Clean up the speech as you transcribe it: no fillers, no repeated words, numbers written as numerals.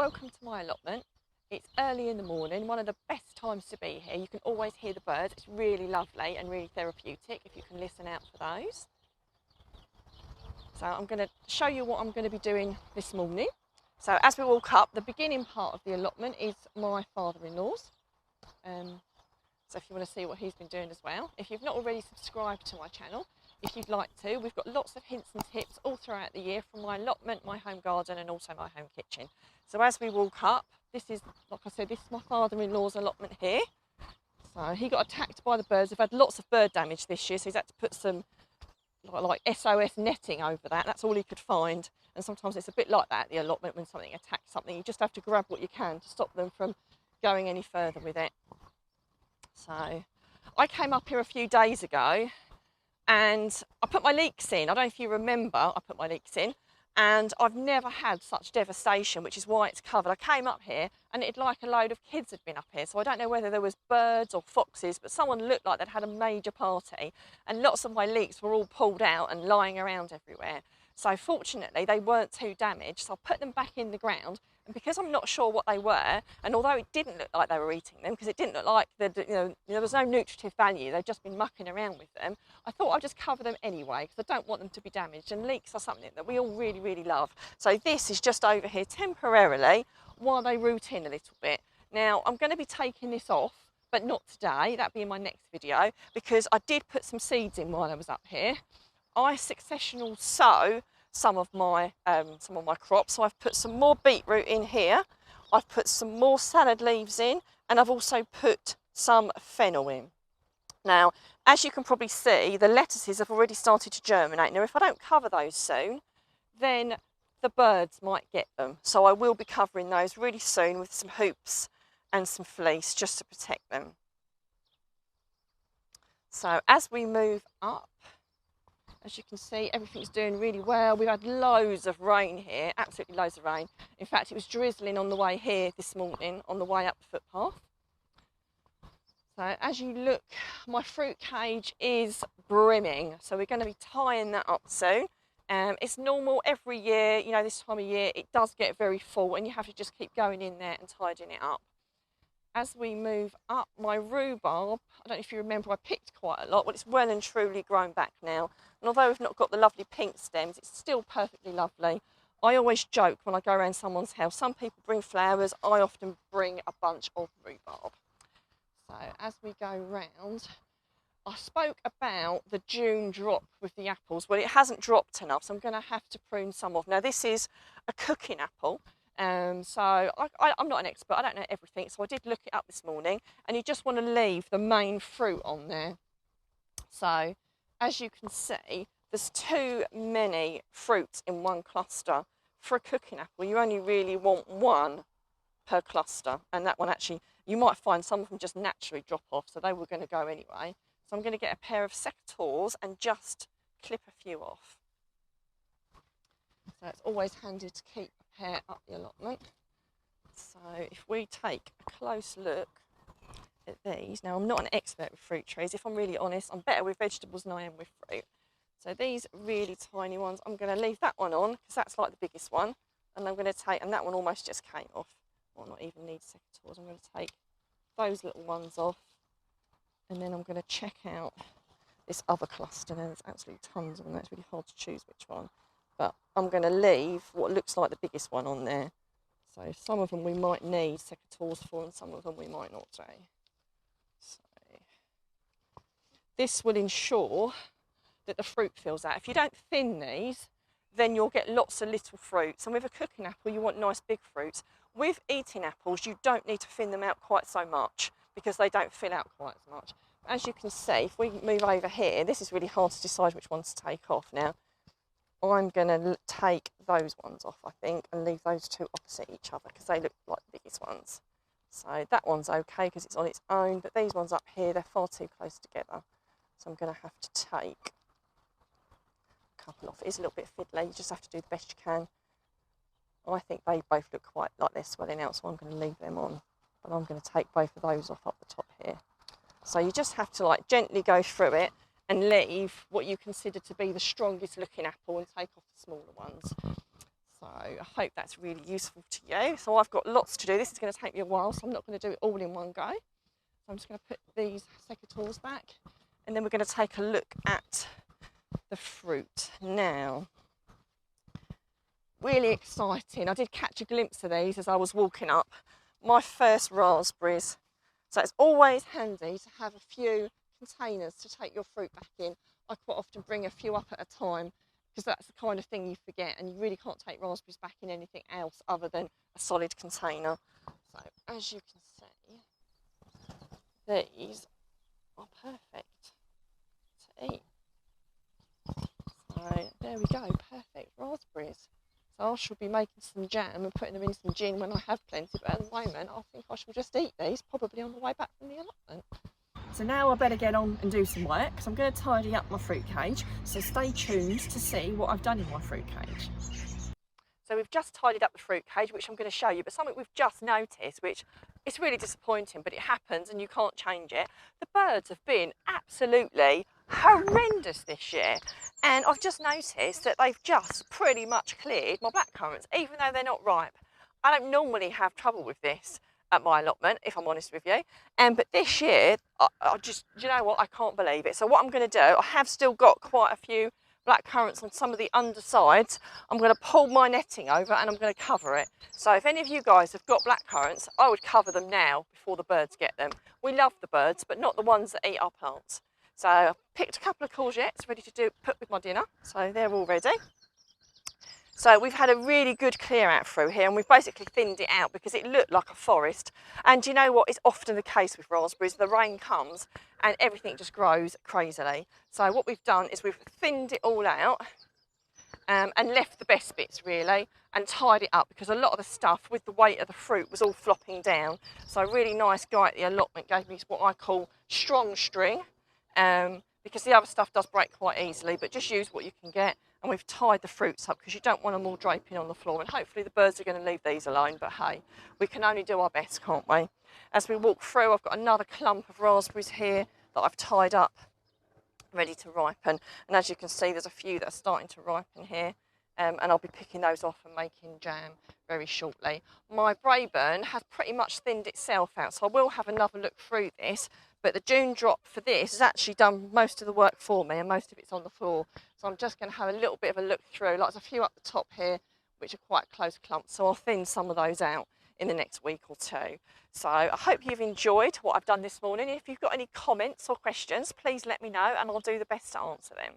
welcome to my allotment. It's early in the morning, one of the best times to be here. You can always hear the birds. It's really lovely and really therapeutic if you can listen out for those. So I'm going to show you what I'm going to be doing this morning. So as we walk up, the beginning part of the allotment is my father-in-law's. So if you want to see what he's been doing as well. If you've not already subscribed to my channel, if you'd like to, we've got lots of hints and tips all throughout the year from my allotment, my home garden and also my home kitchen. So as we walk up, this is, like I said, this is my father-in-law's allotment here. So he got attacked by the birds. We've had lots of bird damage this year, so he's had to put some like SOS netting over that. That's all he could find. And sometimes it's a bit like that at the allotment when something attacks something. You just have to grab what you can to stop them from going any further with it. So I came up here a few days ago and I put my leeks in. I don't know if you remember, I put my leeks in and I've never had such devastation, which is why it's covered. I came up here and it like a load of kids had been up here. So I don't know whether there was birds or foxes, but someone looked like they'd had a major party and lots of my leeks were all pulled out and lying around everywhere. So fortunately they weren't too damaged. So I put them back in the ground. And because I'm not sure what they were, and although it didn't look like they were eating them, because it didn't look like there was no nutritive value, they'd just been mucking around with them, I thought I'd just cover them anyway, because I don't want them to be damaged. And leeks are something that we all really, really love. So this is just over here temporarily while they root in a little bit. Now, I'm going to be taking this off, but not today. That'll be in my next video, because I did put some seeds in while I was up here. I successional sow some of my crops. So I've put some more beetroot in here. I've put some more salad leaves in, and I've also put some fennel in. Now, as you can probably see, the lettuces have already started to germinate. Now, if I don't cover those soon, then the birds might get them. So I will be covering those really soon with some hoops and some fleece just to protect them. So as we move up, as you can see, everything's doing really well. We've had loads of rain here, absolutely loads of rain. In fact, it was drizzling on the way here this morning, on the way up the footpath. So as you look, my fruit cage is brimming. So we're going to be tying that up soon. It's normal every year, you know, this time of year, it does get very full and you have to just keep going in there and tidying it up. As we move up, my rhubarb, I don't know if you remember, I picked quite a lot. Well, it's well and truly grown back now. And although we've not got the lovely pink stems, it's still perfectly lovely. I always joke when I go around someone's house, some people bring flowers, I often bring a bunch of rhubarb. So as we go round, I spoke about the June drop with the apples. Well, it hasn't dropped enough, so I'm going to have to prune some off. Now, this is a cooking apple. So I'm not an expert, I don't know everything, so I did look it up this morning, and you just want to leave the main fruit on there. So as you can see, there's too many fruits in one cluster. For a cooking apple, you only really want one per cluster, and that one actually, you might find some of them just naturally drop off, so they were going to go anyway. So I'm going to get a pair of secateurs and just clip a few off. So it's always handy to keep a pair up the allotment. So if we take a close look at these, now I'm not an expert with fruit trees, if I'm really honest, I'm better with vegetables than I am with fruit. So these really tiny ones, I'm going to leave that one on because that's like the biggest one, and I'm going to take, and that one almost just came off, or not even need secateurs. I'm going to take those little ones off, and then I'm going to check out this other cluster. Now there's absolutely tons of them, it's really hard to choose which one. But I'm going to leave what looks like the biggest one on there. So some of them we might need secateurs for, and some of them we might not do. So this will ensure that the fruit fills out. If you don't thin these, then you'll get lots of little fruits. And with a cooking apple, you want nice big fruits. With eating apples, you don't need to thin them out quite so much because they don't fill out quite as much. As you can see, if we move over here, this is really hard to decide which ones to take off now. I'm going to take those ones off, I think, and leave those two opposite each other because they look like the biggest ones. So that one's okay because it's on its own, but these ones up here, they're far too close together. So I'm going to have to take a couple off. It is a little bit fiddly, you just have to do the best you can. I think they both look quite like they're swelling out, so I'm going to leave them on. But I'm going to take both of those off up the top here. So you just have to like gently go through it and leave what you consider to be the strongest looking apple and take off the smaller ones. So I hope that's really useful to you. So I've got lots to do. This is going to take me a while, so I'm not going to do it all in one go. So I'm just going to put these secateurs back, and then we're going to take a look at the fruit. Now, really exciting. I did catch a glimpse of these as I was walking up. My first raspberries. So it's always handy to have a few containers to take your fruit back in. I quite often bring a few up at a time because that's the kind of thing you forget, and you really can't take raspberries back in anything else other than a solid container. So as you can see, these are perfect to eat. So there we go, perfect raspberries. So I shall be making some jam and putting them in some gin when I have plenty, but at the moment I think I shall just eat these, probably on the way back from the allotment. So now I better get on and do some work because I'm going to tidy up my fruit cage, so stay tuned to see what I've done in my fruit cage. So we've just tidied up the fruit cage, which I'm going to show you, but something we've just noticed, which it's really disappointing, but it happens and you can't change it. The birds have been absolutely horrendous this year, and I've just noticed that they've just pretty much cleared my blackcurrants, even though they're not ripe. I don't normally have trouble with this at my allotment, if I'm honest with you, but this year, I just, you know what, I can't believe it. So what I'm going to do, I have still got quite a few blackcurrants on some of the undersides. I'm going to pull my netting over and I'm going to cover it. So if any of you guys have got blackcurrants, I would cover them now before the birds get them. We love the birds, but not the ones that eat our plants. So I've picked a couple of courgettes ready to put with my dinner, so they're all ready. So we've had a really good clear out through here, and we've basically thinned it out because it looked like a forest. And you know what is often the case with raspberries? The rain comes and everything just grows crazily. So what we've done is we've thinned it all out and left the best bits really, and tied it up because a lot of the stuff with the weight of the fruit was all flopping down. So a really nice guy at the allotment gave me what I call strong string, because the other stuff does break quite easily, but just use what you can get. And we've tied the fruits up because you don't want them all draping on the floor, and hopefully the birds are going to leave these alone, but hey, we can only do our best, can't we? As we walk through, I've got another clump of raspberries here that I've tied up ready to ripen, and as you can see there's a few that are starting to ripen here, and I'll be picking those off and making jam very shortly. My Braeburn has pretty much thinned itself out, so I will have another look through this, but the June drop for this has actually done most of the work for me, and most of it's on the floor. So I'm just going to have a little bit of a look through. Like there's a few up the top here, which are quite close clumps, so I'll thin some of those out in the next week or two. So I hope you've enjoyed what I've done this morning. If you've got any comments or questions, please let me know and I'll do the best to answer them.